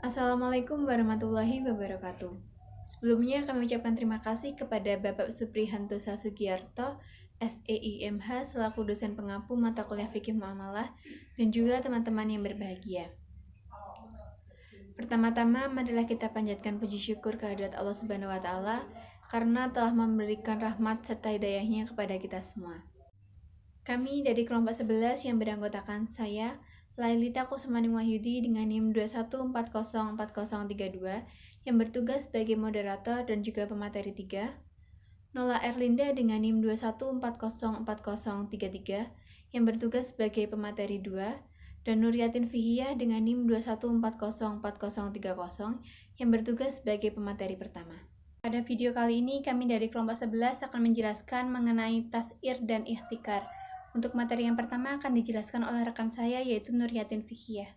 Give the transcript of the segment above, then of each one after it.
Assalamualaikum warahmatullahi wabarakatuh. Sebelumnya kami ucapkan terima kasih kepada Bapak Suprihanto Sasugiarto, SEIMH selaku dosen pengampu mata kuliah fikih muamalah dan juga teman-teman yang berbahagia. Pertama-tama, marilah kita panjatkan puji syukur kehadirat Allah Subhanahu wa taala karena telah memberikan rahmat serta hidayahnya kepada kita semua. Kami dari kelompok 11 yang beranggotakan saya, Lailita Kusmaning Wahyudi dengan NIM 214040032 yang bertugas sebagai moderator dan juga pemateri 3, Nola Erlinda dengan NIM 214040033 yang bertugas sebagai pemateri 2, dan Nuryatin Fihiyah dengan NIM 214040030 yang bertugas sebagai pemateri pertama. Pada video kali ini kami dari kelompok 11 akan menjelaskan mengenai tas'ir dan ihtikar. Untuk materi yang pertama akan dijelaskan oleh rekan saya yaitu Nuryatin Fikhiyah.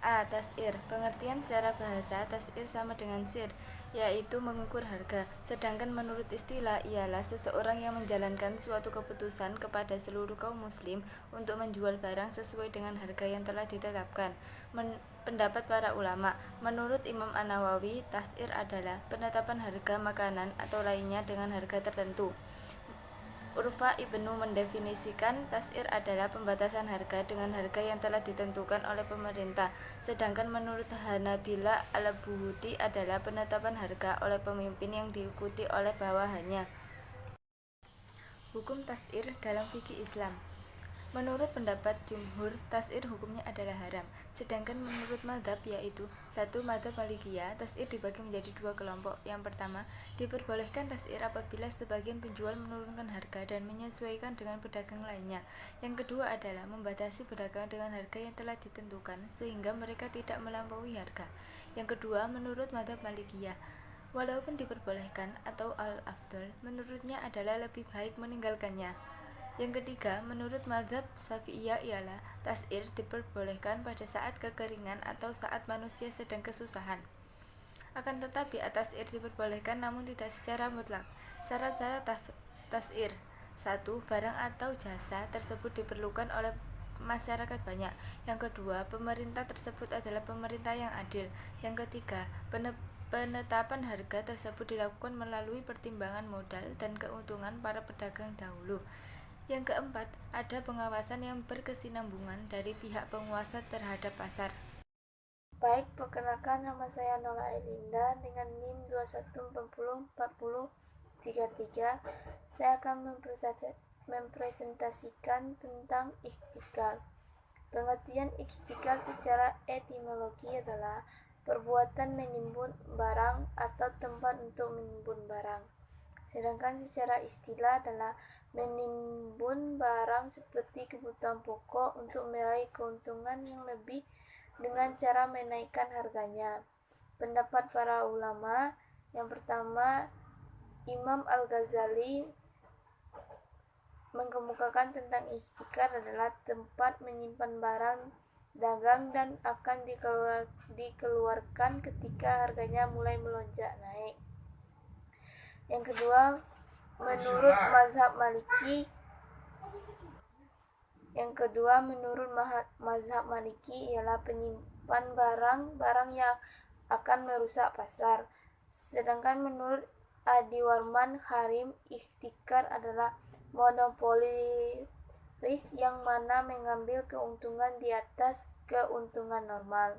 A. Tas'ir. Pengertian secara bahasa, tas'ir sama dengan sir, yaitu mengukur harga. Sedangkan menurut istilah ialah seseorang yang menjalankan suatu keputusan kepada seluruh kaum muslim untuk menjual barang sesuai dengan harga yang telah ditetapkan. Pendapat para ulama. Menurut Imam An-Nawawi, tas'ir adalah penetapan harga makanan atau lainnya dengan harga tertentu. Urfa Ibnu mendefinisikan tas'ir adalah pembatasan harga dengan harga yang telah ditentukan oleh pemerintah. Sedangkan menurut Hanabila, al-buhuti adalah penetapan harga oleh pemimpin yang diikuti oleh bawahannya. Hukum tas'ir dalam fikih Islam. Menurut pendapat jumhur, tas'ir hukumnya adalah haram. Sedangkan menurut mazhab yaitu 1. Mazhab Malikiyah, tas'ir dibagi menjadi 2 kelompok. Yang pertama, diperbolehkan tas'ir apabila sebagian penjual menurunkan harga dan menyesuaikan dengan pedagang lainnya. Yang kedua adalah membatasi pedagang dengan harga yang telah ditentukan sehingga mereka tidak melampaui harga. Yang kedua, menurut mazhab Malikiyah, walaupun diperbolehkan atau al-afdol, menurutnya adalah lebih baik meninggalkannya. Yang ketiga, menurut mazhab Syafi'iyah ialah tas'ir diperbolehkan pada saat kekeringan atau saat manusia sedang kesusahan. Akan tetapi tas'ir diperbolehkan namun tidak secara mutlak. Syarat-syarat tas'ir: 1. Barang atau jasa tersebut diperlukan oleh masyarakat banyak. Yang kedua, pemerintah tersebut adalah pemerintah yang adil. Yang ketiga, penetapan harga tersebut dilakukan melalui pertimbangan modal dan keuntungan para pedagang dahulu. Yang keempat, ada pengawasan yang berkesinambungan dari pihak penguasa terhadap pasar. Baik, perkenalkan nama saya Nola Elinda dengan NIM 21404033. Saya akan mempresentasikan tentang ihtikal. Pengertian ihtikal secara etimologi adalah perbuatan menimbun barang atau tempat untuk menimbun barang. Sedangkan secara istilah adalah menimbun barang seperti kebutuhan pokok untuk meraih keuntungan yang lebih dengan cara menaikkan harganya. Pendapat para ulama, yang pertama, Imam Al-Ghazali mengemukakan tentang ihtikar adalah tempat menyimpan barang dagang dan akan dikeluarkan ketika harganya mulai melonjak naik. Yang kedua, menurut mazhab Maliki ialah penyimpan barang yang akan merusak pasar. Sedangkan menurut Adi Warman Harim, ihtikar adalah monopolis yang mana mengambil keuntungan di atas keuntungan normal.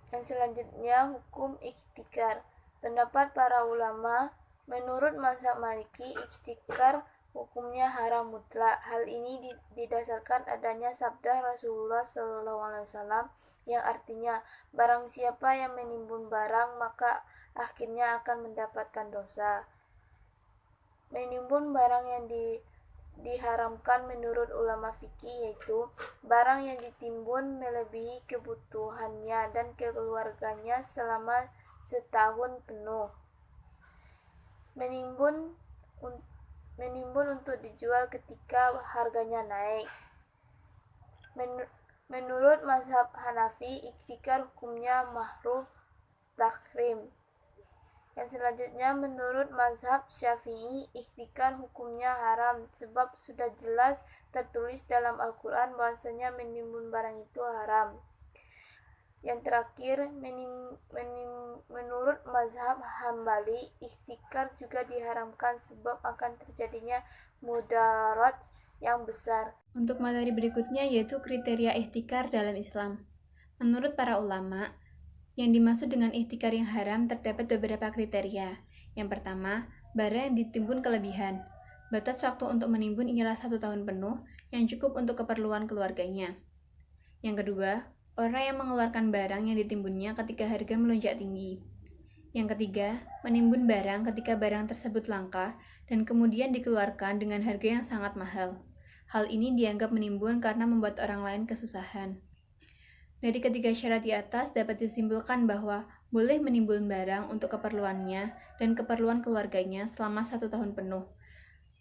Yang selanjutnya, hukum ihtikar. Pendapat para ulama, menurut mazhab Maliki, ihtikar hukumnya haram mutlak. Hal ini didasarkan adanya sabda Rasulullah SAW yang artinya, barang siapa yang menimbun barang maka akhirnya akan mendapatkan dosa. Menimbun barang yang diharamkan menurut ulama fikih yaitu barang yang ditimbun melebihi kebutuhannya dan keluarganya selama setahun penuh. Menimbun untuk dijual ketika harganya naik. Menurut mazhab Hanafi, ihtikar hukumnya makruh tahrim. Yang selanjutnya, menurut mazhab Syafi'i, ihtikar hukumnya haram sebab sudah jelas tertulis dalam Al-Quran bahwasanya menimbun barang itu haram. Yang terakhir, menurut mazhab Hambali, ihtikar juga diharamkan sebab akan terjadinya mudarat yang besar. Untuk materi berikutnya yaitu kriteria ihtikar dalam Islam. Menurut para ulama, yang dimaksud dengan ihtikar yang haram terdapat beberapa kriteria. Yang pertama, barang yang ditimbun kelebihan. Batas waktu untuk menimbun ialah 1 tahun penuh yang cukup untuk keperluan keluarganya. Yang kedua, orang yang mengeluarkan barang yang ditimbunnya ketika harga melonjak tinggi. Yang ketiga, menimbun barang ketika barang tersebut langka dan kemudian dikeluarkan dengan harga yang sangat mahal. Hal ini dianggap menimbun karena membuat orang lain kesusahan. Dari ketiga syarat di atas dapat disimpulkan bahwa boleh menimbun barang untuk keperluannya dan keperluan keluarganya selama 1 tahun penuh.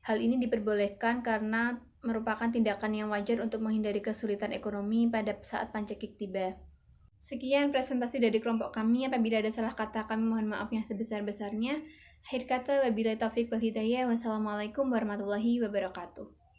Hal ini diperbolehkan karena merupakan tindakan yang wajar untuk menghindari kesulitan ekonomi pada saat pancekik tiba. Sekian presentasi dari kelompok kami. Apabila ada salah kata, kami mohon maaf yang sebesar-besarnya. Akhir kata, wabillahi taufiq wal hidayah. Wassalamualaikum warahmatullahi wabarakatuh.